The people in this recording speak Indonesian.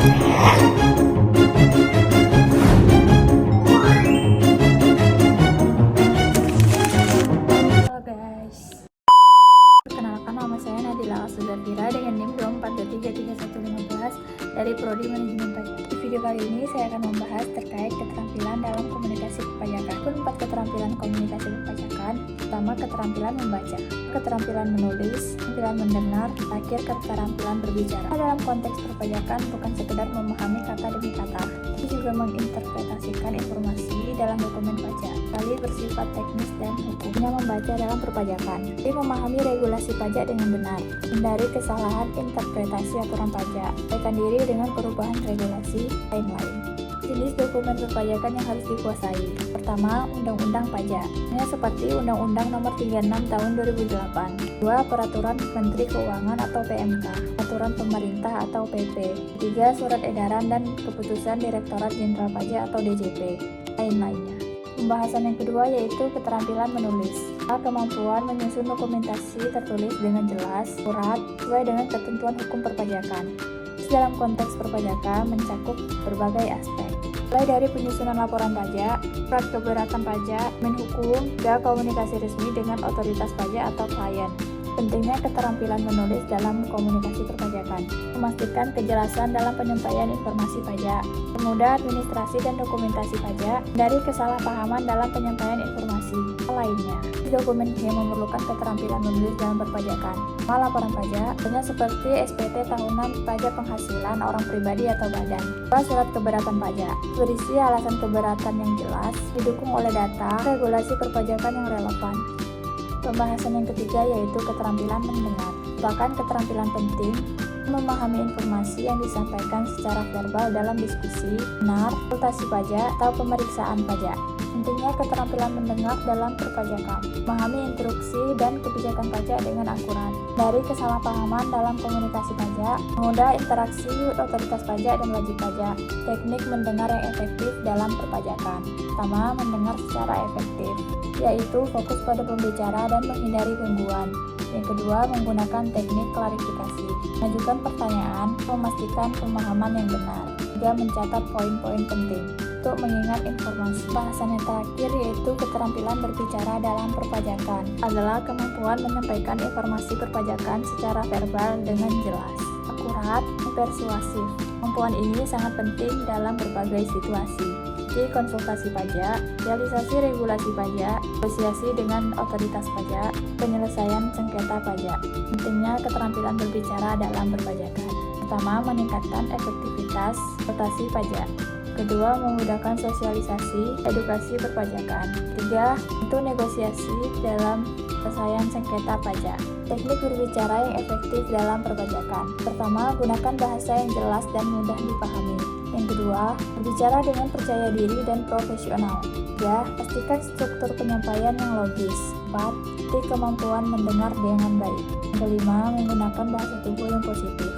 Halo guys, perkenalkan nama saya Nadila Asudafira dengan NIM 24233115 dari Prodi Manajemen Pajak. Di video kali ini saya akan membahas terkait keterampilan dalam komunikasi perpajakan. 4 keterampilan komunikasi perpajakan. Pertama, keterampilan membaca, keterampilan menulis, keterampilan mendengar, terakhir keterampilan berbicara. Dalam konteks perpajakan bukan sekedar memahami kata demi kata, tapi juga menginterpretasikan informasi dalam dokumen pajak, kali bersifat teknis dan hukumnya membaca dalam perpajakan. Jadi memahami regulasi pajak dengan benar, hindari kesalahan interpretasi aturan pajak, sesuaikan diri dengan perubahan regulasi lain-lain. Jenis dokumen perpajakan yang harus dikuasai. Pertama, Undang-Undang Pajak. Ini seperti Undang-Undang Nomor 36 Tahun 2008. 2. Peraturan Menteri Keuangan atau PMK. Peraturan Pemerintah atau PP. 3. Surat Edaran dan Keputusan Direktorat Jenderal Pajak atau DJP. Lain-lainnya. Pembahasan yang kedua yaitu keterampilan menulis. Kemampuan menyusun dokumentasi tertulis dengan jelas, akurat, sesuai dengan ketentuan hukum perpajakan. Dalam konteks perpajakan mencakup berbagai aspek, mulai dari penyusunan laporan pajak, surat keberatan pajak, hukum, hingga komunikasi resmi dengan otoritas pajak atau klien. Pentingnya keterampilan menulis dalam komunikasi perpajakan, memastikan kejelasan dalam penyampaian informasi pajak, mempermudah administrasi dan dokumentasi pajak, dari kesalahpahaman dalam penyampaian informasi lainnya. Dokumen yang memerlukan keterampilan menulis dalam perpajakan, laporan pajak, hanya seperti SPT tahunan, pajak penghasilan orang pribadi atau badan. Surat keberatan pajak, berisi alasan keberatan yang jelas, didukung oleh data, regulasi perpajakan yang relevan. Pembahasan yang ketiga yaitu keterampilan mendengar, merupakan keterampilan penting memahami informasi yang disampaikan secara verbal dalam diskusi, benar, konsultasi pajak, atau pemeriksaan pajak. Pentingnya keterampilan mendengar dalam perpajakan, memahami instruksi dan kebijakan pajak dengan akurat, dari kesalahpahaman dalam komunikasi pajak, mengundang interaksi otoritas pajak dan wajib pajak. Teknik mendengar yang efektif dalam perpajakan. Pertama, mendengar secara efektif, yaitu fokus pada pembicara dan menghindari gangguan. Yang kedua, menggunakan teknik klarifikasi, mengajukan pertanyaan, memastikan pemahaman yang benar. Tiga, mencatat poin-poin penting untuk mengingat informasi. Bahasan yang terakhir yaitu keterampilan berbicara dalam perpajakan, adalah kemampuan menyampaikan informasi perpajakan secara verbal dengan jelas, akurat, dan persuasif. Kemampuan ini sangat penting dalam berbagai situasi, seperti konsultasi pajak, realisasi regulasi pajak, negosiasi dengan otoritas pajak, penyelesaian sengketa pajak. Pentingnya keterampilan berbicara dalam perpajakan. Pertama, meningkatkan efektivitas rotasi pajak. Kedua, memudahkan sosialisasi edukasi perpajakan. Tiga, untuk negosiasi dalam penyelesaian sengketa pajak. Teknik berbicara yang efektif dalam perpajakan. Pertama, gunakan bahasa yang jelas dan mudah dipahami. Yang kedua, berbicara dengan percaya diri dan profesional. Tiga, pastikan struktur penyampaian yang logis. 4, kemampuan mendengar dengan baik. Yang kelima, menggunakan bahasa tubuh yang positif.